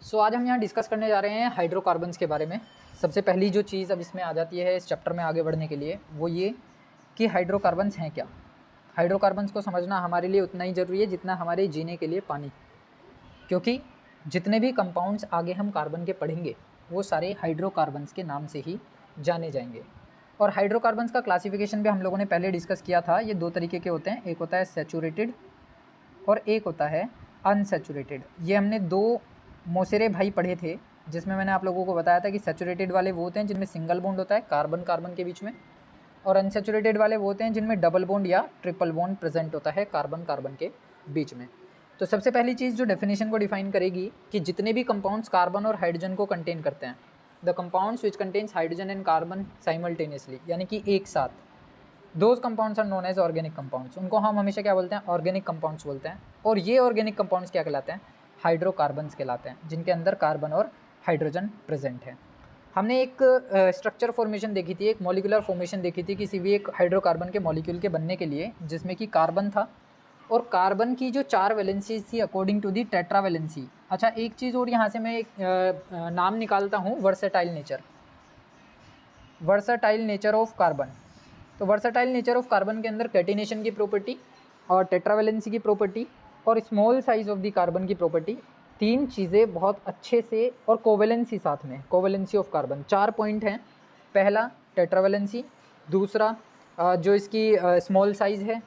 आज हम यहाँ डिस्कस करने जा रहे हैं हाइड्रोकार्बन्स के बारे में। सबसे पहली जो चीज़ अब इसमें आ जाती है इस चैप्टर में आगे बढ़ने के लिए वो ये कि हाइड्रोकार्बन्स हैं क्या। हाइड्रोकार्बन्स को समझना हमारे लिए उतना ही ज़रूरी है जितना हमारे जीने के लिए पानी, क्योंकि जितने भी कंपाउंड्स आगे हम कार्बन के पढ़ेंगे वो सारे हाइड्रोकार्बन्स के नाम से ही जाने जाएंगे। और हाइड्रोकार्बन्स का क्लासिफिकेशन भी हम लोगों ने पहले डिस्कस किया था। ये दो तरीके के होते हैं, एक होता है सैचुरेटेड और एक होता है अनसैचुरेटेड। ये हमने दो मोसेरे भाई पढ़े थे, जिसमें मैंने आप लोगों को बताया था कि सैचुरेटेड वाले वो होते हैं जिनमें सिंगल बॉन्ड होता है कार्बन कार्बन के बीच में, और अनसैचुरेटेड वाले वो होते हैं जिनमें डबल बॉन्ड या ट्रिपल बॉन्ड प्रेजेंट होता है कार्बन कार्बन के बीच में। तो सबसे पहली चीज़ जो डेफिनेशन को डिफाइन करेगी कि जितने भी कंपाउंड्स कार्बन और हाइड्रोजन को कंटेन करते हैं, the compounds which contains hydrogen and carbon simultaneously, यानी कि एक साथ, those compounds are known as organic compounds. उनको हम हमेशा क्या बोलते हैं? ऑर्गेनिक कंपाउंड्स बोलते हैं। और ये ऑर्गेनिक कंपाउंड्स क्या कहलाते हैं? हाइड्रोकार्बन्स कहलाते हैं, जिनके अंदर कार्बन और हाइड्रोजन प्रेजेंट है। हमने एक स्ट्रक्चर फॉर्मेशन देखी थी, एक मॉलिक्यूलर फॉर्मेशन देखी थी किसी भी एक हाइड्रोकार्बन के मॉलिक्यूल के बनने के लिए, जिसमें कि कार्बन था और कार्बन की जो 4 वैलेंसीज थी अकॉर्डिंग टू दी टेट्रावैलेंसी। अच्छा, एक चीज़ और यहाँ से मैं एक नाम निकालता हूँ, versatile nature. Versatile nature of carbon. तो वर्सेटाइल नेचर ऑफ कार्बन के अंदर कैटिनेशन की प्रॉपर्टी और टेट्रावैलेंसी की प्रॉपर्टी और small size of the carbon की प्रॉपर्टी, तीन चीज़ें बहुत अच्छे से, और कोवेलेंसी साथ में, कोवेलेंसी ऑफ कार्बन 4 पॉइंट हैं। पहला टेट्रावैलेंसी, दूसरा जो इसकी स्मॉल साइज है,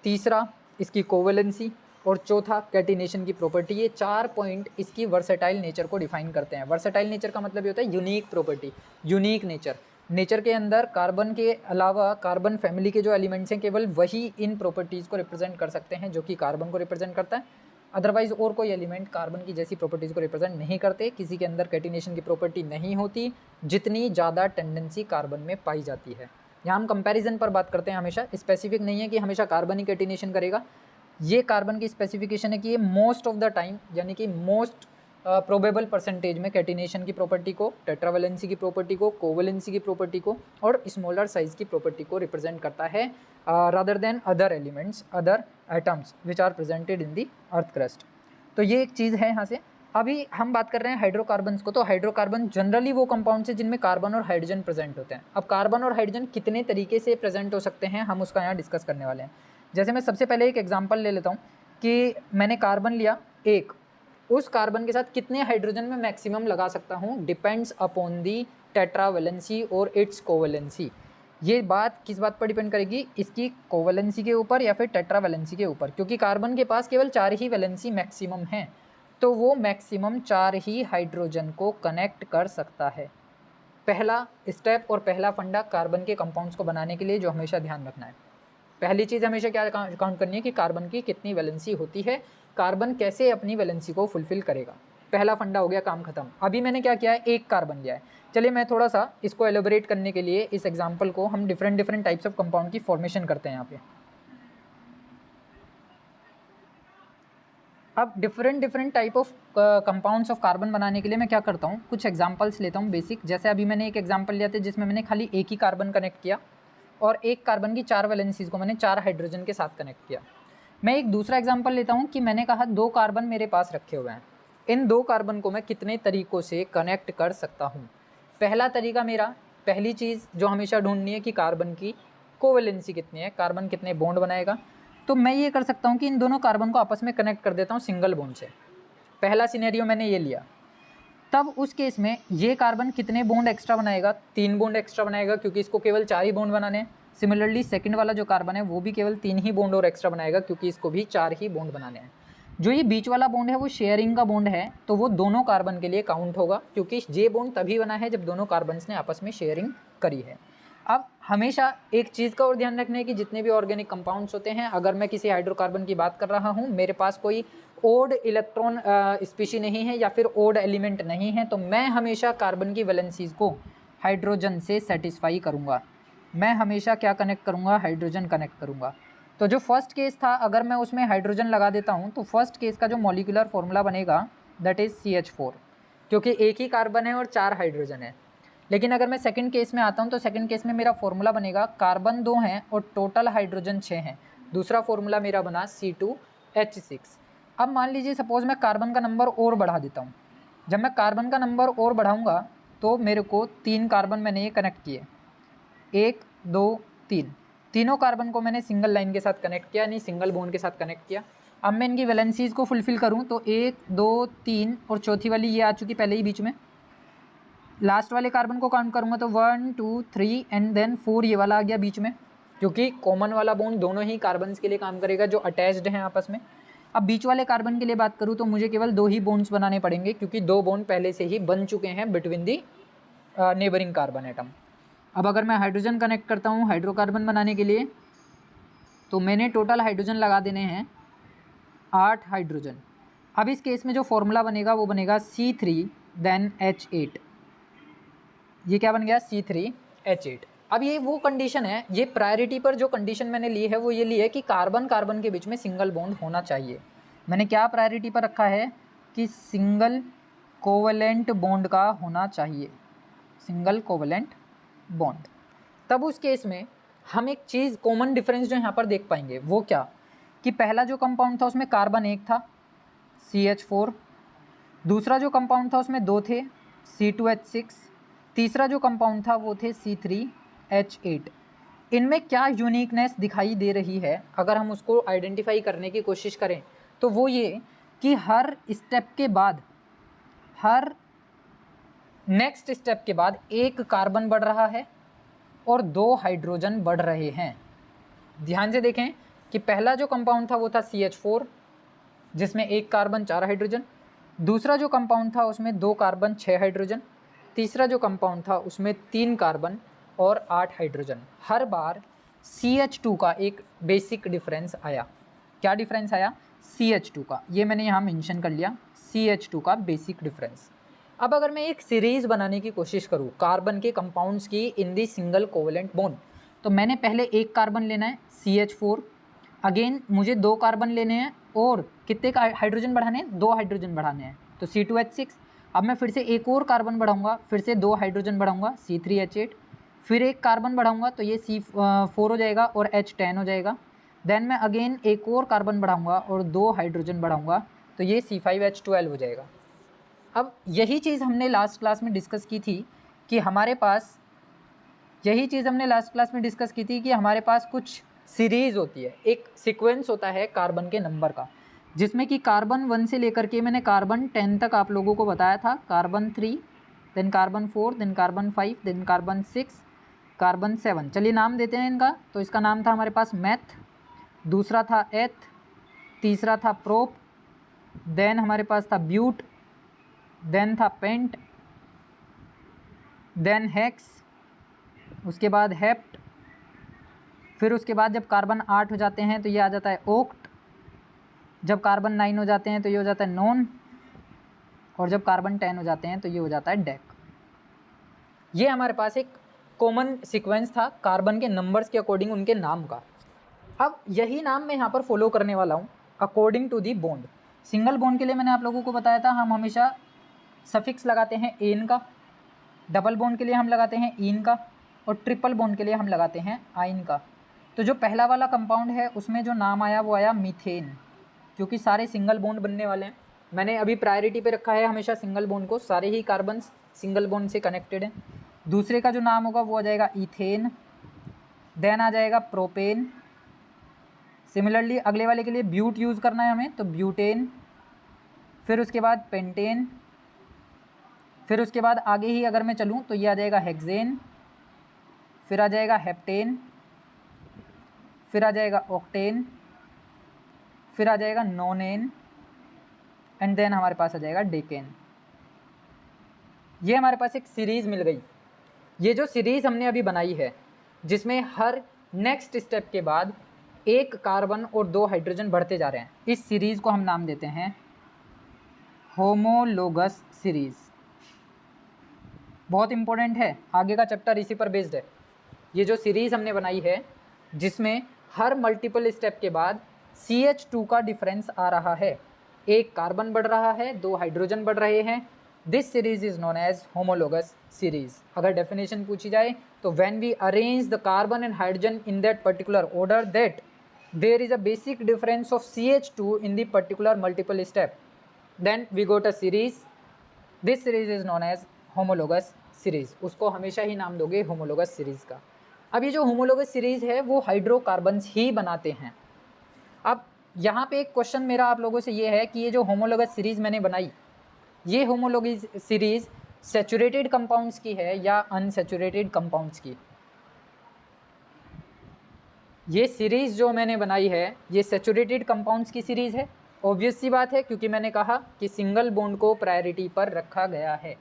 तीसरा इसकी कोवेलेंसी, और चौथा कैटिनेशन की प्रॉपर्टी। ये 4 पॉइंट इसकी वर्सेटाइल नेचर को डिफाइन करते हैं। वर्सेटाइल नेचर का मतलब ये होता है unique property, unique nature. Nature के अंदर कार्बन के अलावा कार्बन फैमिली के जो एलिमेंट्स हैं केवल वही इन प्रॉपर्टीज़ को रिप्रेजेंट कर सकते हैं जो कि कार्बन को रिप्रेजेंट करता है। अदरवाइज और कोई एलिमेंट कार्बन की जैसी प्रॉपर्टीज़ को रिप्रेजेंट नहीं करते। किसी के अंदर कैटिनेशन की प्रॉपर्टी नहीं होती, जितनी ज़्यादा टेंडेंसी कार्बन में पाई जाती है। यहाँ हम कंपैरिजन पर बात करते हैं, हमेशा स्पेसिफिक नहीं है कि हमेशा कार्बन ही कैटिनेशन करेगा। ये कार्बन की स्पेसिफिकेशन है कि ये मोस्ट ऑफ द टाइम, यानी कि मोस्ट प्रोबेबल परसेंटेज में कैटिनेशन की प्रॉपर्टी को, टेट्रावैलेंसी की प्रॉपर्टी को, कोवेलेंसी की प्रॉपर्टी को और स्मॉलर साइज की प्रॉपर्टी को रिप्रेजेंट करता है, rather than other elements, other atoms which are presented in the earth crust. तो ये एक चीज़ है यहाँ से। अभी हम बात कर रहे हैं हाइड्रोकार्बन्स को। तो हाइड्रोकार्बन जनरली वो कंपाउंड्स है जिनमें कार्बन और हाइड्रोजन प्रेजेंट होते हैं। अब कार्बन और हाइड्रोजन कितने तरीके से प्रेजेंट हो सकते हैं, हम उसका यहाँ डिस्कस करने वाले हैं। जैसे मैं सबसे पहले एक एग्जांपल ले लेता हूँ कि मैंने कार्बन लिया एक, उस कार्बन के साथ कितने हाइड्रोजन में मैक्सिमम लगा सकता हूँ, डिपेंड्स अपॉन दी टेट्रावैलेंसी और इट्स कोवेलेंसी। ये बात किस बात पर डिपेंड करेगी? इसकी कोवेलेंसी के ऊपर या फिर टेट्रावैलेंसी के ऊपर, क्योंकि कार्बन के पास केवल 4 ही वैलेंसी मैक्सिमम है, तो वो मैक्सिमम 4 ही हाइड्रोजन को कनेक्ट कर सकता है। पहला स्टेप और पहला फंडा कार्बन के कंपाउंड्स को बनाने के लिए जो हमेशा ध्यान रखना है, पहली चीज़ हमेशा क्या काउंट करनी है कि कार्बन की कितनी वैलेंसी होती है, कार्बन कैसे अपनी वैलेंसी को फुलफिल करेगा। पहला फंडा हो गया, काम खत्म। अभी मैंने क्या किया है, एक कार्बन लिया है। चलिए मैं थोड़ा सा इसको एलोबरेट करने के लिए इस एग्जांपल को हम डिफरेंट टाइप्स ऑफ कंपाउंड की फॉर्मेशन करते हैं यहाँ पे। अब different type of compounds of carbon बनाने के लिए मैं क्या करता हूँ, कुछ एग्जांपल्स लेता हूँ बेसिक। जैसे अभी मैंने एक एग्जांपल लिया था जिसमें मैंने खाली एक ही कार्बन कनेक्ट किया और एक कार्बन की 4 वैलेंसीज को मैंने 4 हाइड्रोजन के साथ कनेक्ट किया। मैं एक दूसरा एग्जांपल लेता हूँ कि मैंने कहा 2 कार्बन मेरे पास रखे हुए हैं, इन 2 कार्बन को मैं कितने तरीक़ों से कनेक्ट कर सकता हूँ। पहला तरीका मेरा, पहली चीज़ जो हमेशा ढूंढनी है कि कार्बन की कोवैलेंसी कितनी है, कार्बन कितने बॉन्ड बनाएगा। तो मैं ये कर सकता हूँ कि इन दोनों कार्बन को आपस में कनेक्ट कर देता हूँ सिंगल बॉन्ड से। पहला सिनेरियो मैंने ये लिया। तब उस केस में ये कार्बन कितने बॉन्ड एक्स्ट्रा बनाएगा? 3 बॉन्ड एक्स्ट्रा बनाएगा, क्योंकि इसको केवल 4 ही बॉन्ड बनाने हैं। सिमिलरली सेकंड वाला जो कार्बन है वो भी केवल 3 ही बॉन्ड और एक्स्ट्रा बनाएगा, क्योंकि इसको भी 4 ही बॉन्ड बनाने हैं। जो ये बीच वाला बॉन्ड है वो शेयरिंग का बॉन्ड है, तो वो दोनों कार्बन के लिए काउंट होगा, क्योंकि ये बॉन्ड तभी बना है जब दोनों कार्बन्स ने आपस में शेयरिंग करी है। अब हमेशा एक चीज़ का और ध्यान रखना है कि जितने भी ऑर्गेनिक कंपाउंड्स होते हैं, अगर मैं किसी हाइड्रोकार्बन की बात कर रहा हूँ, मेरे पास कोई ओड इलेक्ट्रॉन स्पीशी नहीं है या फिर ओड एलिमेंट नहीं है, तो मैं हमेशा कार्बन की वैलेंसीज को हाइड्रोजन से सेटिस्फाई करूँगा। मैं हमेशा क्या कनेक्ट करूँगा? हाइड्रोजन कनेक्ट करूँगा। तो जो फर्स्ट केस था, अगर मैं उसमें हाइड्रोजन लगा देता हूँ तो फर्स्ट केस का जो मॉलिक्यूलर फॉर्मूला बनेगा दैट इज़ CH4, क्योंकि एक ही कार्बन है और 4 हाइड्रोजन है। लेकिन अगर मैं सेकंड केस में आता हूँ तो सेकंड केस में मेरा फॉर्मूला बनेगा, कार्बन 2 हैं और टोटल हाइड्रोजन 6 हैं। दूसरा फॉर्मूला मेरा बना C2H6। अब मान लीजिए सपोज मैं कार्बन का नंबर और बढ़ा देता हूँ, जब मैं कार्बन का नंबर और बढ़ाऊंगा तो मेरे को 3 कार्बन मैंने ये कनेक्ट किए, 1 2 3, तीनों कार्बन को मैंने सिंगल लाइन के साथ कनेक्ट किया, यानी सिंगल बॉन्ड के साथ कनेक्ट किया। अब मैं इनकी वैलेंसीज को फुलफिल करूँ तो 1 2 3 और चौथी वाली ये आ चुकी पहले ही बीच में। लास्ट वाले कार्बन को काउंट करूँगा तो 1 2 3 एंड देन 4 ये वाला आ गया बीच में, क्योंकि कॉमन वाला बॉन्ड दोनों ही कार्बन्स के लिए काम करेगा जो अटैच्ड हैं आपस में। अब बीच वाले कार्बन के लिए बात करूँ तो मुझे केवल 2 ही बॉन्ड्स बनाने पड़ेंगे, क्योंकि 2 बॉन्ड पहले से ही बन चुके हैं between the neighbouring carbon atom. अब अगर मैं हाइड्रोजन कनेक्ट करता हूँ हाइड्रोकार्बन बनाने के लिए, तो मैंने टोटल हाइड्रोजन लगा देने हैं 8 हाइड्रोजन। अब इस केस में जो फॉर्मूला बनेगा वो बनेगा C3 देन H8। ये क्या बन गया, C3H8। अब ये वो कंडीशन है, ये प्रायोरिटी पर जो कंडीशन मैंने ली है वो ये ली है कि कार्बन कार्बन के बीच में सिंगल बॉन्ड होना चाहिए। मैंने क्या प्रायोरिटी पर रखा है कि सिंगल कोवलेंट बॉन्ड का होना चाहिए, सिंगल कोवलेंट बॉन्ड। तब उस केस में हम एक चीज़ कॉमन डिफरेंस जो यहाँ पर देख पाएंगे वो क्या, कि पहला जो कंपाउंड था उसमें कार्बन 1 था CH4, दूसरा जो कंपाउंड था उसमें 2 थे C2H6, तीसरा जो कंपाउंड था वो थे C3H8। इनमें क्या यूनिकनेस दिखाई दे रही है अगर हम उसको आइडेंटिफाई करने की कोशिश करें तो वो ये कि हर स्टेप के बाद, हर नेक्स्ट स्टेप के बाद एक कार्बन बढ़ रहा है और 2 हाइड्रोजन बढ़ रहे हैं। ध्यान से देखें कि पहला जो कंपाउंड था वो था CH4 जिसमें 1 कार्बन 4 हाइड्रोजन, दूसरा जो कंपाउंड था उसमें 2 कार्बन 6 हाइड्रोजन, तीसरा जो कंपाउंड था उसमें 3 कार्बन और 8 हाइड्रोजन। हर बार CH2 का एक बेसिक डिफरेंस आया। क्या डिफरेंस आया, CH2 का, ये मैंने यहाँ मेंशन कर लिया, CH2 का बेसिक डिफरेंस। अब अगर मैं एक सीरीज़ बनाने की कोशिश करूँ कार्बन के कंपाउंड्स की इन दी सिंगल कोवलेंट बॉन्ड, तो मैंने पहले 1 कार्बन लेना है CH4, अगेन मुझे 2 कार्बन लेने हैं और कितने हाइड्रोजन बढ़ाने हैं, 2 हाइड्रोजन बढ़ाने हैं तो C2H6। अब मैं फिर से एक और कार्बन बढ़ाऊंगा, फिर से 2 हाइड्रोजन बढ़ाऊंगा C3H8, फिर एक कार्बन बढ़ाऊंगा तो ये C4 हो जाएगा और H10 हो जाएगा। देन मैं अगेन एक और कार्बन बढ़ाऊंगा और 2 हाइड्रोजन बढ़ाऊंगा तो ये C5H12 हो जाएगा। अब यही चीज़ हमने लास्ट क्लास में डिस्कस की थी कि हमारे पास, यही चीज़ हमने लास्ट क्लास में डिस्कस की थी कि हमारे पास कुछ सीरीज़ होती है, एक सीक्वेंस होता है कार्बन के नंबर का, जिसमें कि कार्बन 1 से लेकर के मैंने कार्बन 10 तक आप लोगों को बताया था, carbon 3 then carbon 4 then carbon 5 then carbon 6 carbon 7। चलिए नाम देते हैं इनका। तो इसका नाम था हमारे पास मैथ, दूसरा था एथ, तीसरा था प्रोप, देन हमारे पास था ब्यूट, देन था पेंट, देन हेक्स, उसके बाद हेप्ट, फिर उसके बाद जब कार्बन 8 हो जाते हैं तो ये आ जाता है ओक्ट, जब कार्बन 9 हो जाते हैं तो ये हो जाता है नॉन, और जब कार्बन 10 हो जाते हैं तो ये हो जाता है डेक। ये हमारे पास एक कॉमन सीक्वेंस था कार्बन के नंबर्स के अकॉर्डिंग उनके नाम का। अब यही नाम मैं यहाँ पर फॉलो करने वाला हूँ according to the bond. Single bond के लिए मैंने आप लोगों को बताया था हम हमेशा सफिक्स लगाते हैं एन का, डबल बॉन्ड के लिए हम लगाते हैं इन का, और ट्रिपल बॉन्ड के लिए हम लगाते हैं आइन का। तो जो पहला वाला कंपाउंड है उसमें जो नाम आया वो आया मीथेन, क्योंकि सारे सिंगल बॉन्ड बनने वाले हैं। मैंने अभी प्रायोरिटी पे रखा है हमेशा सिंगल बॉन्ड को, सारे ही कार्बन सिंगल बॉन्ड से कनेक्टेड हैं। दूसरे का जो नाम होगा वो आ जाएगा इथेन, देन आ जाएगा प्रोपेन। सिमिलरली अगले वाले के लिए ब्यूट यूज़ करना है हमें तो ब्यूटेन, फिर उसके बाद पेंटेन, फिर उसके बाद आगे ही अगर मैं चलूँ तो ये आ जाएगा हेक्सेन, फिर आ जाएगा हेप्टेन, फिर आ जाएगा ऑक्टेन, फिर आ जाएगा नोनेन, एंड देन हमारे पास आ जाएगा डेकेन। ये हमारे पास एक सीरीज़ मिल गई। ये जो सीरीज़ हमने अभी बनाई है जिसमें हर नेक्स्ट स्टेप के बाद एक कार्बन और 2 हाइड्रोजन बढ़ते जा रहे हैं, इस सीरीज़ को हम नाम देते हैं होमोलोगस सीरीज़। बहुत इंपॉर्टेंट है, आगे का चैप्टर इसी पर बेस्ड है। ये जो सीरीज़ हमने बनाई है जिसमें हर मल्टीपल स्टेप के बाद CH2 का डिफरेंस आ रहा है, एक कार्बन बढ़ रहा है, 2 हाइड्रोजन बढ़ रहे हैं, this series is known as homologous series. अगर डेफिनेशन पूछी जाए तो when we arrange the carbon and hydrogen in that particular order that there is a basic difference of CH2 in the particular multiple step, then we got a series this series is known as homologous series, उसको हमेशा ही नाम दोगे homologous series का। अब ये जो homologous series है वो हाइड्रोकार्बन्स ही बनाते हैं। अब यहाँ पे एक क्वेश्चन मेरा आप लोगों से ये है कि ये जो होमोलोगस सीरीज मैंने बनाई, ये होमोलोगस सीरीज सैचुरेटेड कंपाउंड्स की है या अनसैचुरेटेड कंपाउंड्स की? ये सीरीज़ जो मैंने बनाई है ये सैचुरेटेड कंपाउंड्स की सीरीज़ है। ऑब्वियस सी बात है, क्योंकि मैंने कहा कि सिंगल बॉन्ड को प्रायोरिटी पर रखा गया है।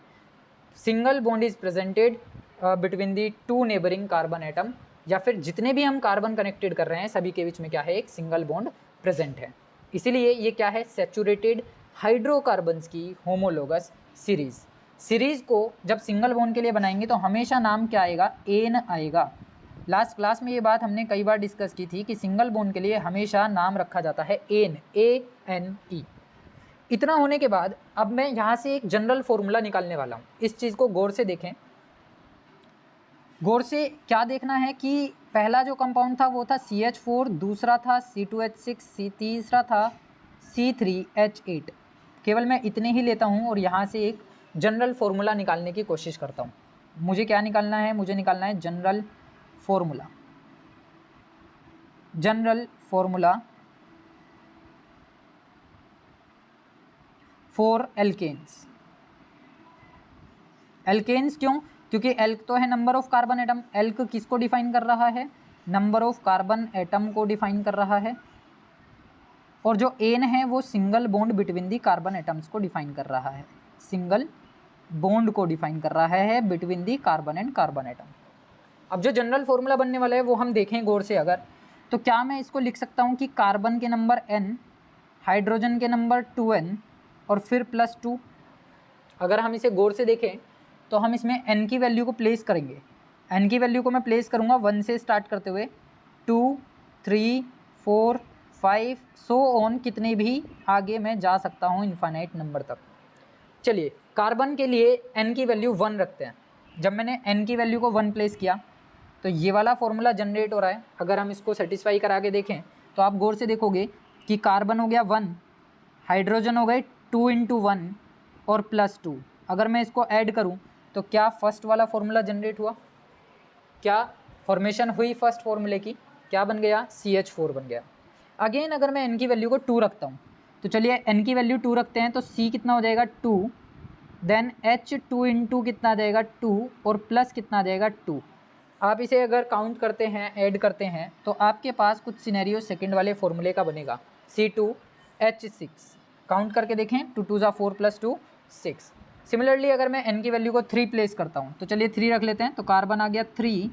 Single bond is presented between the two neighbouring carbon atom, या फिर जितने भी हम कार्बन कनेक्टेड कर रहे हैं सभी के बीच में क्या है, एक सिंगल बॉन्ड प्रेजेंट है। इसीलिए ये क्या है, सैचुरेटेड हाइड्रोकार्बन्स की होमोलोगस सीरीज़। सीरीज़ को जब सिंगल बॉन्ड के लिए बनाएंगे तो हमेशा नाम क्या आएगा, एन आएगा। लास्ट क्लास में ये बात हमने कई बार डिस्कस की थी कि सिंगल बॉन्ड के लिए हमेशा नाम रखा जाता है एन, ANE। इतना होने के बाद अब मैं यहाँ से एक जनरल फॉर्मूला निकालने वाला हूँ। इस चीज़ को गौर से देखें। गौर से क्या देखना है कि पहला जो कंपाउंड था वो था CH4, दूसरा था C2H6, तीसरा था C3H8। केवल मैं इतने ही लेता हूँ और यहाँ से एक जनरल फॉर्मूला निकालने की कोशिश करता हूँ। मुझे क्या निकालना है, मुझे निकालना है general formula. General formula for alkanes. Alkanes क्यों? क्योंकि एल्क तो है number of carbon atom. Alk किसको डिफाइन कर रहा है, नंबर ऑफ कार्बन एटम को डिफाइन कर रहा है। और जो एन है वो single bond between the carbon atoms को डिफाइन कर रहा है। सिंगल बॉन्ड को डिफाइन कर रहा है between the carbon and carbon atom. अब जो जनरल फॉर्मूला बनने वाला है वो हम देखें गौर से अगर, तो क्या मैं इसको लिख सकता हूँ कि कार्बन के नंबर n, हाइड्रोजन के नंबर 2n और फिर +2। अगर हम इसे गौर से देखें तो हम इसमें n की वैल्यू को प्लेस करेंगे। n की वैल्यू को मैं प्लेस करूँगा 1 से स्टार्ट करते हुए 2, 3, 4, 5 सो ऑन, कितने भी आगे मैं जा सकता हूँ इनफाइनाइट नंबर तक। चलिए कार्बन के लिए n की वैल्यू 1 रखते हैं। जब मैंने n की वैल्यू को 1 प्लेस किया तो ये वाला फॉर्मूला जनरेट हो रहा है। अगर हम इसको सेटिस्फाई करा के देखें तो आप गौर से देखोगे कि कार्बन हो गया 1, हाइड्रोजन हो गए 2 × 1 और +2। अगर मैं इसको ऐड करूं तो क्या फर्स्ट वाला फॉर्मूला जनरेट हुआ, क्या फॉर्मेशन हुई फर्स्ट फॉर्मूले की, क्या बन गया, CH4 बन गया। अगेन अगर मैं n की वैल्यू को 2 रखता हूँ तो चलिए n की वैल्यू 2 रखते हैं तो C कितना हो जाएगा 2, देन H2 × कितना आ जाएगा 2 और प्लस कितना आ जाएगा 2। आप इसे अगर काउंट करते हैं, ऐड करते हैं तो आपके पास कुछ सिनेरियो सेकंड वाले फॉर्मूले का बनेगा C2H6। काउंट करके देखें, 2 2 4 + 2 6। सिमिलरली अगर मैं n की वैल्यू को 3 प्लेस करता हूँ तो चलिए 3 रख लेते हैं, तो कार्बन आ गया 3,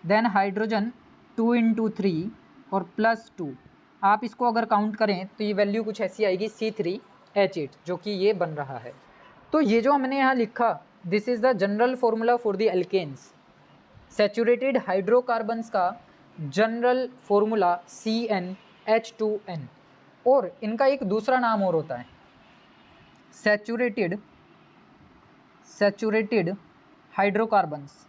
देन हाइड्रोजन 2 × 3 और +2। आप इसको अगर काउंट करें तो ये वैल्यू कुछ ऐसी आएगी C3H8, जो कि ये बन रहा है। तो ये जो हमने यहाँ लिखा, this is the general formula for the alkanes. Saturated hydrocarbons का जनरल फॉर्मूला CnH2n, और इनका एक दूसरा नाम और होता है saturated hydrocarbons,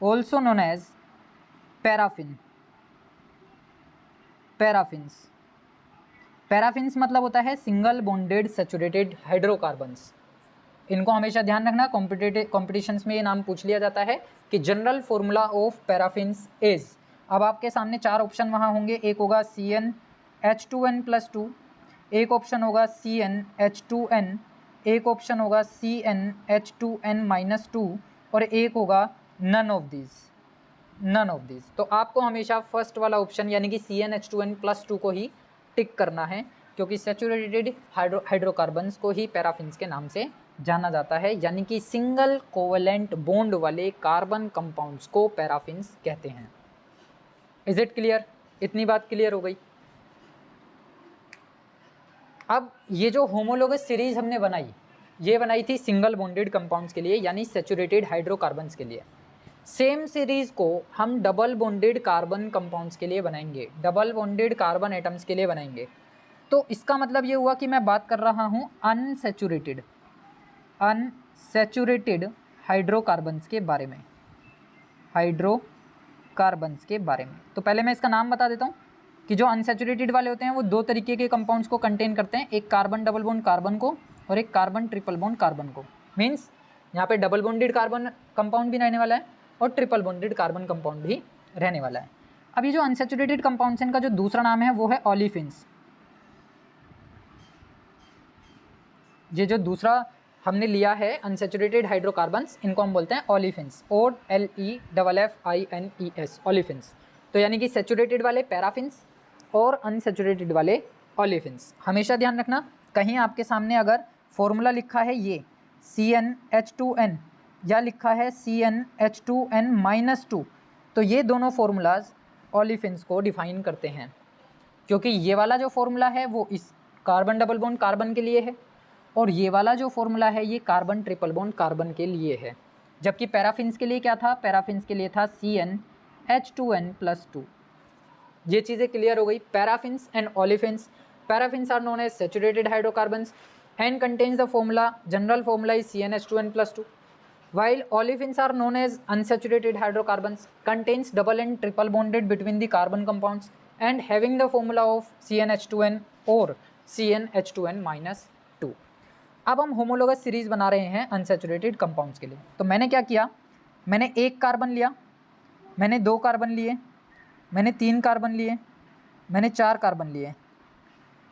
also known as paraffins मतलब होता है सिंगल बॉन्डेड सैचुरेटेड हाइड्रोकार्बन्स। इनको हमेशा ध्यान रखना, कॉम्पिटिशन्स में ये नाम पूछ लिया जाता है कि general formula of paraffins is. अब आपके सामने 4 ऑप्शन वहाँ होंगे, एक होगा CnH2n+2, एक ऑप्शन होगा CnH2n, एक ऑप्शन होगा CnH2n-2 और एक होगा नन ऑफ दिस। तो आपको हमेशा फर्स्ट वाला ऑप्शन यानी कि CnH2n+2 को ही टिक करना है, क्योंकि सैचुरेटेड हाइड्रोकार्बन्स को ही पैराफिन्स के नाम से जाना जाता है, यानी कि सिंगल कोवेलेंट बॉन्ड वाले कार्बन कंपाउंड्स को पैराफिन्स कहते हैं। Is it clear? इतनी बात क्लियर हो गई। अब ये जो होमोलोगस सीरीज हमने बनाई, ये बनाई थी सिंगल बॉन्डेड कंपाउंड्स के लिए यानी सैचुरेटेड हाइड्रोकार्बन्स के लिए। सेम सीरीज को हम डबल बॉन्डेड कार्बन कंपाउंड्स के लिए बनाएंगे, डबल बॉन्डेड कार्बन एटम्स के लिए बनाएंगे। तो इसका मतलब ये हुआ कि मैं बात कर रहा हूँ अनसैचुरेटेड हाइड्रोकार्बन्स के बारे में, तो पहले मैं इसका नाम बता देता हूँ। कि जो अनसैचुरेटेड वाले होते हैं वो दो तरीके के कंपाउंड्स को कंटेन करते हैं, एक कार्बन डबल बॉन्ड कार्बन को और एक कार्बन ट्रिपल बॉन्ड कार्बन को। मीन्स यहाँ पे डबल बॉन्डेड कार्बन कंपाउंड भी रहने वाला है और ट्रिपल बॉन्डेड कार्बन कंपाउंड भी रहने वाला है। अब ये जो अनसैचुरेटेड कंपाउंड्स हैं इनका जो दूसरा नाम है वो है ओलिफिन्स। ये जो दूसरा हमने लिया है अनसैचुरेटेड हाइड्रोकार्बन्स, इनको हम बोलते हैं ओलिफिन्स, OLEFFINES, ओलिफिन्स। तो यानी कि सैचुरेटेड वाले पैराफिन्स और अनसैचुरेटेड वाले ओलिफिन्स। हमेशा ध्यान रखना, कहीं आपके सामने अगर फॉर्मूला लिखा है ये CnH2n या लिखा है CnH2n-2, तो ये दोनों फॉर्मूलाज ओलिफिन्स को डिफाइन करते हैं, क्योंकि ये वाला जो फॉर्मूला है वो इस कार्बन डबल बॉन्ड कार्बन के लिए है और ये वाला जो फॉर्मूला है ये कार्बन ट्रिपल बॉन्ड कार्बन के लिए है। जबकि पैराफिन्स के लिए क्या था? पैराफिन्स के लिए था CnH2n+2। ये चीज़ें क्लियर हो गई। Paraffins and olefins, paraffins are known as saturated hydrocarbons and contains the formula, general formula is CnH2n+2, while olefins are known as unsaturated hydrocarbons, contains double and triple bonded between the carbon compounds and having the formula of CnH2n or CnH2n-2। अब हम homologous series बना रहे हैं unsaturated compounds के लिए। तो मैंने क्या किया, मैंने एक कार्बन लिया, मैंने दो कार्बन लिए, मैंने तीन कार्बन लिए, मैंने चार कार्बन लिए।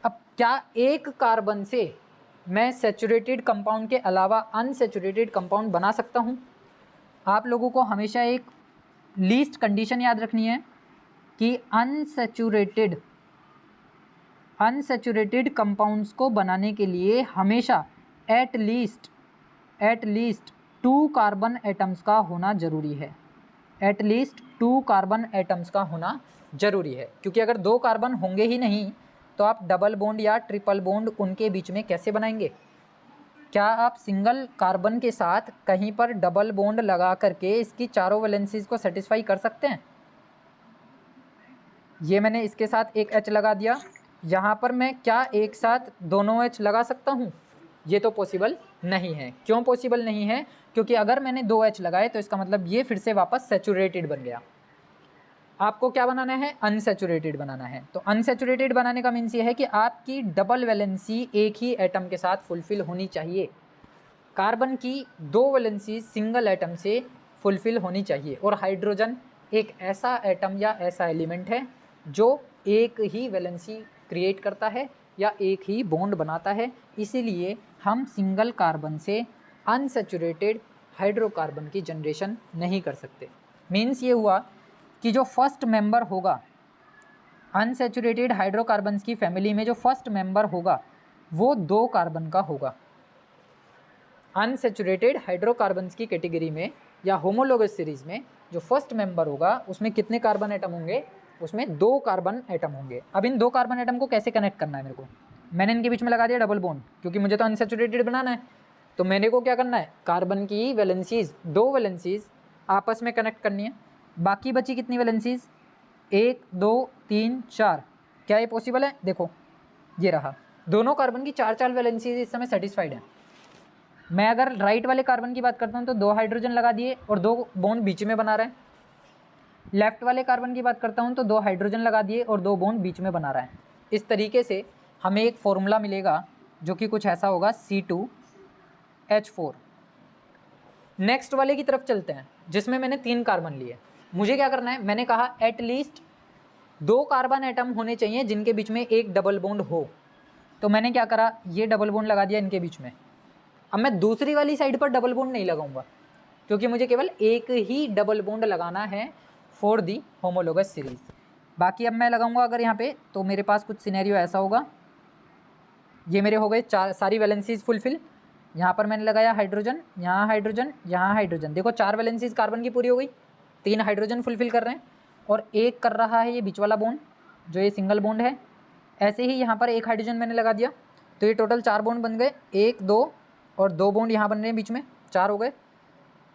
अब क्या एक कार्बन से मैं सैचुरेटेड कंपाउंड के अलावा अनसैचुरेटेड कंपाउंड बना सकता हूँ? आप लोगों को हमेशा एक लीस्ट कंडीशन याद रखनी है कि अनसैचुरेटेड कंपाउंड्स को बनाने के लिए हमेशा एट लीस्ट 2 कार्बन एटम्स का होना ज़रूरी है। एट लीस्ट 2 कार्बन एटम्स का होना ज़रूरी है, क्योंकि अगर 2 कार्बन होंगे ही नहीं तो आप डबल बॉन्ड या ट्रिपल बॉन्ड उनके बीच में कैसे बनाएंगे? क्या आप सिंगल कार्बन के साथ कहीं पर डबल बॉन्ड लगा करके इसकी चारों वैलेंसीज को सेटिस्फाई कर सकते हैं? ये मैंने इसके साथ एक H लगा दिया, यहाँ पर मैं क्या एक साथ दोनों H लगा सकता हूँ? ये तो पॉसिबल नहीं है। क्यों पॉसिबल नहीं है? क्योंकि अगर मैंने 2 H लगाए तो इसका मतलब ये फिर से वापस सैचुरेटेड बन गया। आपको क्या बनाना है? अनसैचुरेटेड बनाना है। तो अनसैचुरेटेड बनाने का मीन्स ये है कि आपकी डबल वैलेंसी एक ही एटम के साथ फुलफिल होनी चाहिए। कार्बन की 2 वैलेंसी सिंगल एटम से फुलफिल होनी चाहिए। और हाइड्रोजन एक ऐसा एटम या ऐसा एलिमेंट है जो एक ही वैलेंसी क्रिएट करता है या एक ही बॉन्ड बनाता है, इसीलिए हम सिंगल कार्बन से अनसैचुरेटेड हाइड्रोकार्बन की जनरेशन नहीं कर सकते। मीन्स ये हुआ कि जो फर्स्ट मेंबर होगा अनसैचुरेटेड हाइड्रोकार्बन्स की फैमिली में, जो फर्स्ट मेंबर होगा वो 2 कार्बन का होगा। अनसैचुरेटेड हाइड्रोकार्बन्स की कैटेगरी में या होमोलोगस सीरीज में जो फर्स्ट मेंबर होगा उसमें कितने कार्बन एटम होंगे? उसमें 2 कार्बन एटम होंगे। अब इन 2 कार्बन एटम को कैसे कनेक्ट करना है मेरे को? मैंने इनके बीच में लगा दिया डबल बॉन्ड, क्योंकि मुझे तो अनसैचुरेटेड बनाना है। तो मेरे को क्या करना है? कार्बन की वैलेंसीज, 2 वैलेंसीज आपस में कनेक्ट करनी है। बाकी बची कितनी वैलेंसीज? 1 2 3 4। क्या ये पॉसिबल है? देखो ये रहा, दोनों कार्बन की 4 वैलेंसीज इस समय सेटिस्फाइड है। मैं अगर राइट वाले कार्बन की बात करता हूँ तो 2 हाइड्रोजन लगा दिए और 2 बॉन्ड बीच में बना रहा है। लेफ्ट वाले कार्बन की बात करता हूँ तो 2 हाइड्रोजन लगा दिए और 2 बॉन्ड बीच में बना रहा है। इस तरीके से हमें एक फॉर्मूला मिलेगा जो कि कुछ ऐसा होगा C2H4। नेक्स्ट वाले की तरफ चलते हैं जिसमें मैंने 3 कार्बन लिए। मुझे क्या करना है? मैंने कहा एटलीस्ट 2 कार्बन एटम होने चाहिए जिनके बीच में एक डबल बॉन्ड हो। तो मैंने क्या करा? ये डबल बॉन्ड लगा दिया इनके बीच में। अब मैं दूसरी वाली साइड पर डबल बॉन्ड नहीं लगाऊंगा, क्योंकि मुझे केवल एक ही डबल बॉन्ड लगाना है फॉर दी होमोलोगस सीरीज। बाकी अब मैं लगाऊंगा अगर यहाँ पे, तो मेरे पास कुछ सिनेरियो ऐसा होगा, ये मेरे हो गए सारी वैलेंसीज फुलफिल। यहाँ पर मैंने लगाया हाइड्रोजन, यहाँ हाइड्रोजन, यहाँ हाइड्रोजन। देखो 4 वैलेंसीज कार्बन की पूरी हो गई, 3 हाइड्रोजन फुलफिल कर रहे हैं और एक कर रहा है ये बीच वाला बॉन्ड जो ये सिंगल बॉन्ड है। ऐसे ही यहाँ पर एक हाइड्रोजन मैंने लगा दिया, तो ये टोटल 4 बॉन्ड बन गए, 1 2 और 2 बॉन्ड यहाँ बन रहे हैं बीच में, 4 हो गए।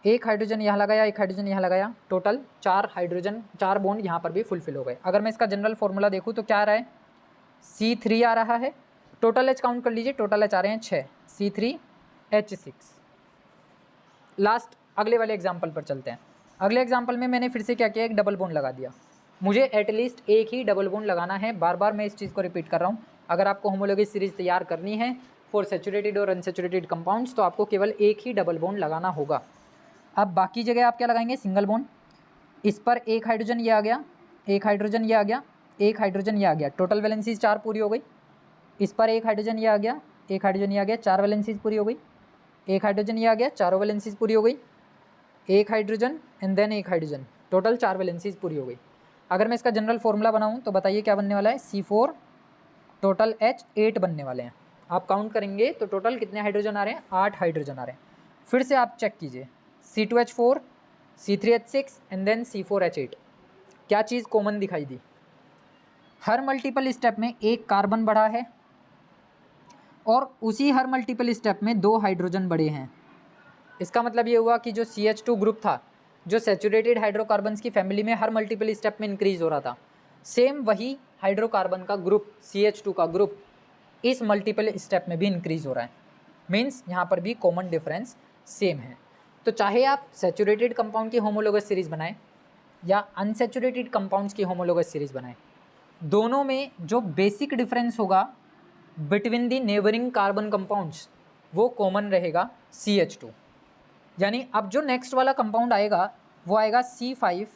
एक हाइड्रोजन यहाँ लगाया, एक हाइड्रोजन यहाँ लगाया, टोटल 4 हाइड्रोजन, 4 बॉन्ड यहाँ पर भी फुलफिल हो गए। अगर मैं इसका जनरल फॉर्मूला देखूँ तो क्या आ रहा है? C3 आ रहा है। टोटल एच काउंट कर लीजिए, टोटल एच आ रहे हैं 6, C3H6। लास्ट अगले वाले एग्जाम्पल पर चलते हैं। अगले एग्जाम्पल में मैंने फिर से क्या किया? एक डबल बॉन्ड लगा दिया। मुझे एटलीस्ट एक ही डबल बॉन्ड लगाना है। बार बार मैं इस चीज़ को रिपीट कर रहा हूँ। अगर आपको होमोलॉगस सीरीज तैयार करनी है फॉर सैचुरेटेड और अनसैचुरेटेड कंपाउंड्स, तो आपको केवल एक ही डबल बॉन्ड लगाना होगा। अब बाकी जगह आप क्या लगाएंगे? Single bond. इस पर एक हाइड्रोजन ये आ गया, एक हाइड्रोजन ये आ गया, एक हाइड्रोजन ये आ गया, टोटल वैलेंसीज 4 पूरी हो गई। इस पर एक हाइड्रोजन ये आ गया, एक हाइड्रोजन ये आ गया, 4 वैलेंसीज पूरी हो गई। एक हाइड्रोजन ये आ गया, चारों वैलेंसीज पूरी हो गई। एक हाइड्रोजन एंड देन एक हाइड्रोजन, टोटल 4 वैलेंसीज पूरी हो गई। अगर मैं इसका जनरल फॉर्मूला बनाऊँ तो बताइए क्या बनने वाला है? C4 टोटल H8 बनने वाले हैं। आप काउंट करेंगे तो टोटल कितने हाइड्रोजन आ रहे हैं? 8 हाइड्रोजन आ रहे हैं। फिर से आप चेक कीजिए, C2H4, C3H6 and then C4H8। क्या चीज़ कॉमन दिखाई दी? हर मल्टीपल स्टेप में एक कार्बन बढ़ा है और उसी हर मल्टीपल स्टेप में 2 हाइड्रोजन बढ़े हैं। इसका मतलब ये हुआ कि जो CH2 ग्रुप था, जो सैचुरेटेड हाइड्रोकार्बन्स की फैमिली में हर मल्टीपल स्टेप में इंक्रीज हो रहा था, सेम वही हाइड्रोकार्बन का ग्रुप CH2 का ग्रुप इस मल्टीपल स्टेप में भी इंक्रीज हो रहा है। मीन्स यहाँ पर भी कॉमन डिफरेंस सेम है। तो चाहे आप सैचुरेटेड कंपाउंड की होमोलोगस सीरीज बनाएं या अनसैचुरेटेड कंपाउंड्स की होमोलोगस सीरीज बनाएं, दोनों में जो बेसिक डिफरेंस होगा between the neighbouring carbon compounds वो कॉमन रहेगा CH2। यानी अब जो नेक्स्ट वाला कंपाउंड आएगा वो आएगा C5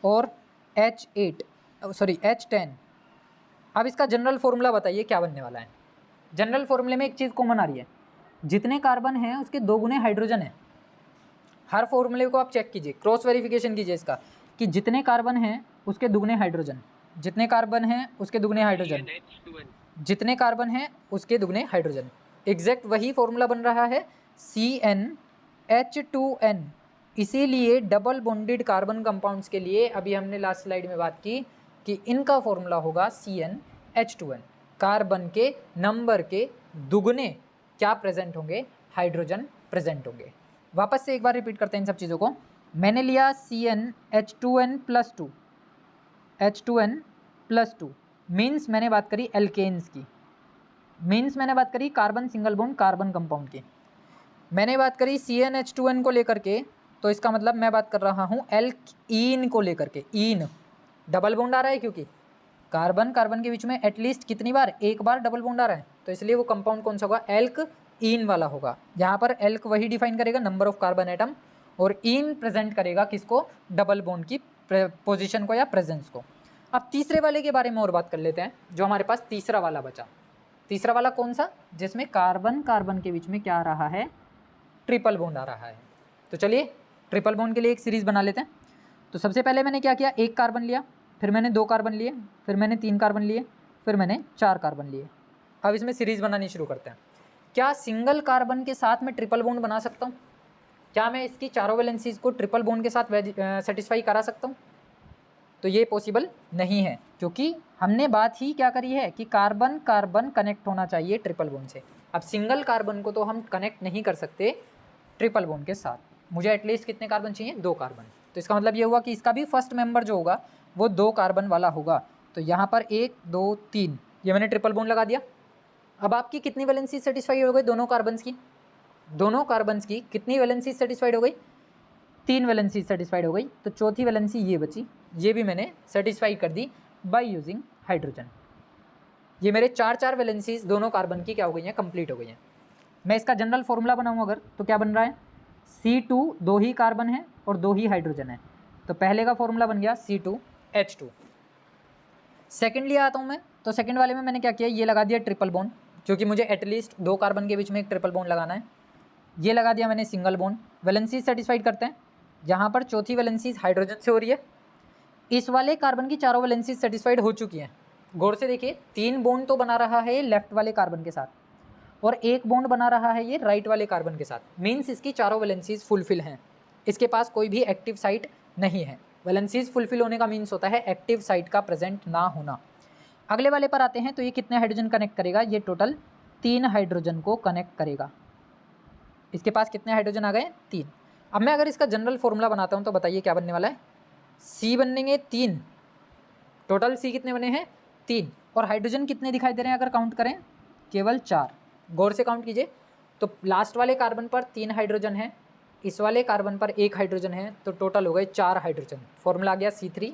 और H10। अब इसका जनरल फॉर्मूला बताइए क्या बनने वाला है? जनरल फॉर्मूले में एक चीज़ कॉमन आ रही है, जितने कार्बन हैं उसके 2 गुने हाइड्रोजन है। हर फॉर्मूले को आप चेक कीजिए, क्रॉस वेरिफिकेशन कीजिए इसका कि जितने कार्बन हैं उसके दुगने हाइड्रोजन, जितने कार्बन हैं उसके दुगने हाइड्रोजन, जितने कार्बन हैं उसके दुगने हाइड्रोजन। एग्जैक्ट वही फॉर्मूला बन रहा है CnH2n। इसीलिए डबल बॉन्डेड कार्बन कंपाउंड्स के लिए अभी हमने लास्ट स्लाइड में बात की कि इनका फॉर्मूला होगा CnH2n। कार्बन के नंबर के दुगने क्या प्रेजेंट होंगे? हाइड्रोजन प्रेजेंट होंगे। वापस से एक बार रिपीट करते हैं इन सब चीज़ों को। मैंने लिया CnH2n+2, H2n+2 मीन्स मैंने बात करी एल्केन्स की, मीन्स मैंने बात करी carbon single bond carbon compound की। मैंने बात करी CnH2n को लेकर के, तो इसका मतलब मैं बात कर रहा हूँ एल्कीन को लेकर के। ईन डबल बॉन्ड आ रहा है क्योंकि कार्बन कार्बन के बीच में एटलीस्ट कितनी बार? एक बार डबल बॉन्ड आ रहा है, तो इसलिए वो कंपाउंड कौन सा होगा? एल्क ईन वाला होगा। यहाँ पर एल्क वही डिफाइन करेगा नंबर ऑफ कार्बन एटम, और ईन प्रेजेंट करेगा किसको? डबल बॉन्ड की पोजीशन को या प्रेजेंस को। अब तीसरे वाले के बारे में और बात कर लेते हैं, जो हमारे पास तीसरा वाला बचा। तीसरा वाला कौन सा? जिसमें कार्बन कार्बन के बीच में क्या आ रहा है? ट्रिपल बॉन्ड आ रहा है। तो चलिए ट्रिपल बॉन्ड के लिए एक सीरीज़ बना लेते हैं। तो सबसे पहले मैंने क्या किया? एक कार्बन लिया, फिर मैंने 2 कार्बन लिए, फिर मैंने 3 कार्बन लिए, फिर मैंने 4 कार्बन लिए। अब इसमें सीरीज़ बनानी शुरू करते हैं। क्या सिंगल कार्बन के साथ मैं ट्रिपल बॉन्ड बना सकता हूँ? क्या मैं इसकी चारों वैलेंसीज को ट्रिपल बॉन्ड के साथ सेटिस्फाई करा सकता हूँ? तो ये पॉसिबल नहीं है, क्योंकि हमने बात ही क्या करी है कि कार्बन कार्बन कनेक्ट होना चाहिए ट्रिपल बॉन्ड से। अब सिंगल कार्बन को तो हम कनेक्ट नहीं कर सकते ट्रिपल बॉन्ड के साथ, मुझे एटलीस्ट कितने कार्बन चाहिए? 2 कार्बन। तो इसका मतलब ये हुआ कि इसका भी फर्स्ट मेंबर जो होगा वो 2 कार्बन वाला होगा। तो यहाँ पर 1 2 3 ये मैंने ट्रिपल बॉन्ड लगा दिया। अब आपकी कितनी वैलेंसी सेटिस्फाई हो गई? दोनों कार्बन्स की, दोनों कार्बन्स की कितनी वैलेंसी सेटिस्फाइड हो गई? 3 वैलेंसी सेटिस्फाइड हो गई। तो चौथी वैलेंसी ये बची, ये भी मैंने सेटिस्फाई कर दी बाय यूजिंग हाइड्रोजन। ये मेरे 4 वैलेंसीज दोनों कार्बन की क्या हो गई हैं? कंप्लीट हो गई हैं। मैं इसका जनरल फॉर्मूला बनाऊँ अगर, तो क्या बन रहा है? C2 2 ही कार्बन है और 2 ही हाइड्रोजन है, तो पहले का फॉर्मूला बन गया C2H2। सेकेंडली आता हूँ मैं, तो सेकेंड वाले में मैंने क्या किया? ये लगा दिया ट्रिपल बॉन्ड, क्योंकि मुझे एटलीस्ट 2 कार्बन के बीच में एक ट्रिपल बॉन्ड लगाना है। ये लगा दिया मैंने सिंगल बॉन्ड। वैलेंसीज सेटिस्फाइड करते हैं, यहाँ पर चौथी वैलेंसीज हाइड्रोजन से हो रही है। इस वाले कार्बन की चारों वैलेंसीज सेटिस्फाइड हो चुकी हैं। गौर से देखिए, 3 बॉन्ड तो बना रहा है लेफ्ट वाले कार्बन के साथ, और 1 बॉन्ड बना रहा है ये राइट वाले कार्बन के साथ। मीन्स इसकी चारों वैलेंसीज फुलफिल हैं, इसके पास कोई भी एक्टिव साइट नहीं है। वैलेंसीज फुलफिल होने का मीन्स होता है एक्टिव साइट का प्रेजेंट ना होना। अगले वाले पर आते हैं, तो ये कितने हाइड्रोजन कनेक्ट करेगा? ये टोटल 3 हाइड्रोजन को कनेक्ट करेगा। इसके पास कितने हाइड्रोजन आ गए? 3। अब मैं अगर इसका जनरल फॉर्मूला बनाता हूँ तो बताइए क्या बनने वाला है? C बनेंगे 3, टोटल C कितने बने हैं? 3। और हाइड्रोजन कितने दिखाई दे रहे हैं अगर काउंट करें? केवल 4। गौर से काउंट कीजिए, तो लास्ट वाले कार्बन पर 3 हाइड्रोजन है, इस वाले कार्बन पर 1 हाइड्रोजन है, तो टोटल हो गए 4 हाइड्रोजन। फॉर्मूला आ गया C3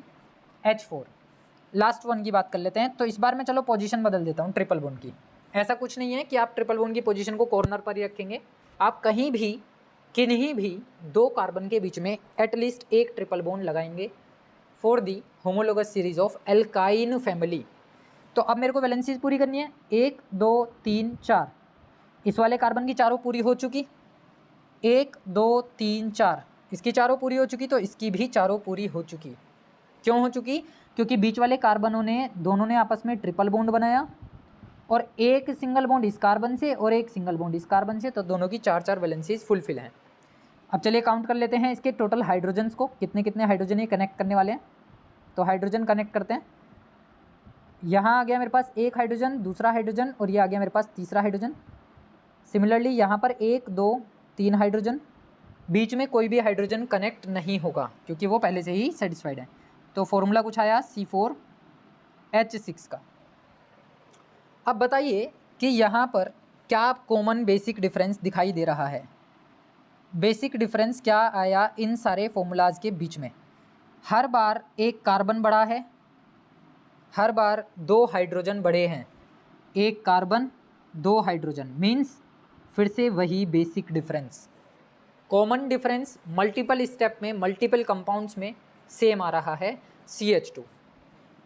H4। लास्ट वन की बात कर लेते हैं। तो इस बार मैं चलो पोजीशन बदल देता हूँ ट्रिपल बॉन्ड की। ऐसा कुछ नहीं है कि आप ट्रिपल बॉन्ड की पोजीशन को कॉर्नर पर ही रखेंगे, आप कहीं भी किन्हीं भी दो कार्बन के बीच में एटलीस्ट एक ट्रिपल बॉन्ड लगाएंगे for the homologous series of alkyne family. तो अब मेरे को वैलेंसीज पूरी करनी है, 1 2 3 4। इस वाले कार्बन की चारों पूरी हो चुकी, 1 2 3 4, इसकी चारों पूरी हो चुकी, तो इसकी भी चारों पूरी हो चुकी। क्यों हो चुकी? क्योंकि बीच वाले कार्बनों ने दोनों ने आपस में ट्रिपल बॉन्ड बनाया और एक सिंगल बॉन्ड इस कार्बन से और एक सिंगल बॉन्ड इस कार्बन से, तो दोनों की 4 वैलेंसीज फुलफिल हैं। अब चलिए काउंट कर लेते हैं इसके टोटल हाइड्रोजन्स को, कितने कितने हाइड्रोजन ये कनेक्ट करने वाले हैं। तो हाइड्रोजन कनेक्ट करते हैं। यहाँ आ गया मेरे पास एक हाइड्रोजन, दूसरा हाइड्रोजन, और ये आ गया मेरे पास तीसरा हाइड्रोजन। सिमिलरली यहाँ पर 1 2 3 हाइड्रोजन, बीच में कोई भी हाइड्रोजन कनेक्ट नहीं होगा क्योंकि वो पहले से ही सेटिस्फाइड है। तो फॉर्मूला कुछ आया C4H6 का। अब बताइए कि यहाँ पर क्या कॉमन बेसिक डिफरेंस दिखाई दे रहा है? बेसिक डिफरेंस क्या आया इन सारे फॉर्मूलाज के बीच में? हर बार एक कार्बन बढ़ा है, हर बार 2 हाइड्रोजन बढ़े हैं। एक कार्बन 2 हाइड्रोजन मीन्स फिर से वही basic difference. Common difference multiple step में मल्टीपल कंपाउंड्स में सेम आ रहा है CH2।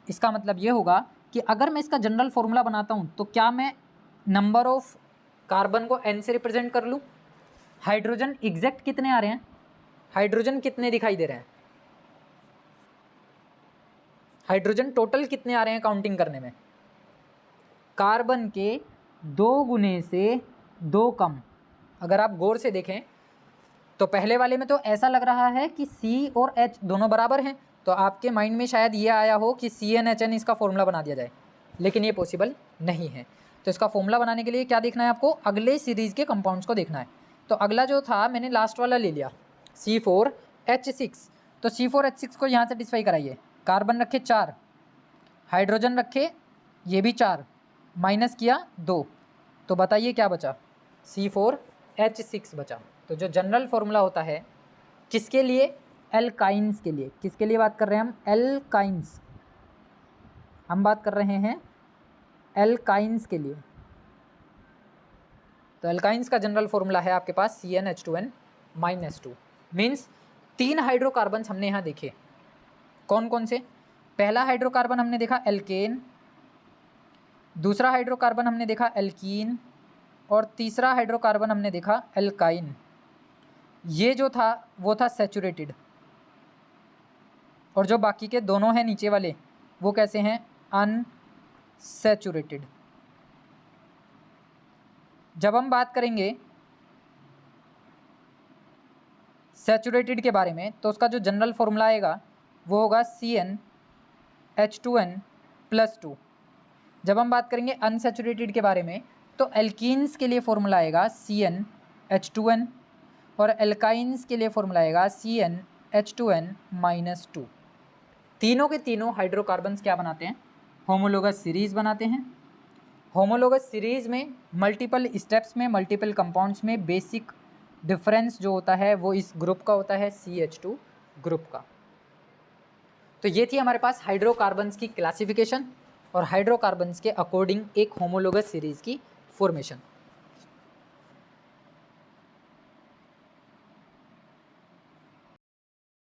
इसका मतलब ये होगा कि अगर मैं इसका जनरल फॉर्मूला बनाता हूँ तो क्या मैं नंबर ऑफ कार्बन को n से रिप्रेजेंट कर लूँ? हाइड्रोजन एग्जैक्ट कितने आ रहे हैं? हाइड्रोजन कितने दिखाई दे रहे हैं? हाइड्रोजन टोटल कितने आ रहे हैं काउंटिंग करने में? कार्बन के 2 गुने से 2 कम। अगर आप गौर से देखें तो पहले वाले में तो ऐसा लग रहा है कि C और H दोनों बराबर हैं, तो आपके माइंड में शायद ये आया हो कि CnHn इसका फॉर्मूला बना दिया जाए, लेकिन ये पॉसिबल नहीं है। तो इसका फॉर्मूला बनाने के लिए क्या देखना है आपको? अगले सीरीज़ के कंपाउंड्स को देखना है। तो अगला जो था मैंने लास्ट वाला ले लिया C4H6। तो C4H6 को यहाँ सेटिस्फाई कराइए। कार्बन रखे 4, हाइड्रोजन रखे ये भी 4, माइनस किया 2, तो बताइए क्या बचा? C4H6 बचा। तो जो जनरल फॉर्मूला होता है किसके लिए? एल्काइंस के लिए। किसके लिए बात कर रहे हैं हम? एल्काइंस। हम बात कर रहे हैं एल्काइंस के लिए। तो एल्काइंस का जनरल फॉर्मूला है आपके पास CnH2n-2 मीन्स 3 हाइड्रोकार्बन्स हमने यहाँ देखे। कौन कौन से? पहला हाइड्रोकार्बन हमने देखा एल्केन, दूसरा हाइड्रोकार्बन हमने देखा एल्कीन, और तीसरा हाइड्रोकार्बन हमने देखा एल्काइन। ये जो था वो था सैचुरेटेड, और जो बाकी के दोनों हैं नीचे वाले वो कैसे हैं? अनसैचुरेटेड। जब हम बात करेंगे सैचुरेटेड के बारे में तो उसका जो जनरल फॉर्मूला आएगा वो होगा CnH2n+2। जब हम बात करेंगे अनसैचुरेटेड के बारे में तो एल्कीन्स के लिए फॉर्मूला आएगा CnH2n, और एल्काइंस के लिए फॉर्मूला आएगा CnH2n-2। तीनों के तीनों हाइड्रोकार्बन्स क्या बनाते हैं? होमोलोगस सीरीज़ बनाते हैं। होमोलोगस सीरीज़ में मल्टीपल स्टेप्स में मल्टीपल कंपाउंड्स में बेसिक डिफरेंस जो होता है वो इस ग्रुप का होता है CH2 ग्रुप का। तो ये थी हमारे पास हाइड्रोकार्बन्स की क्लासिफिकेशन और हाइड्रोकार्बन्स के अकॉर्डिंग एक होमोलोगस सीरीज़ की फॉर्मेशन।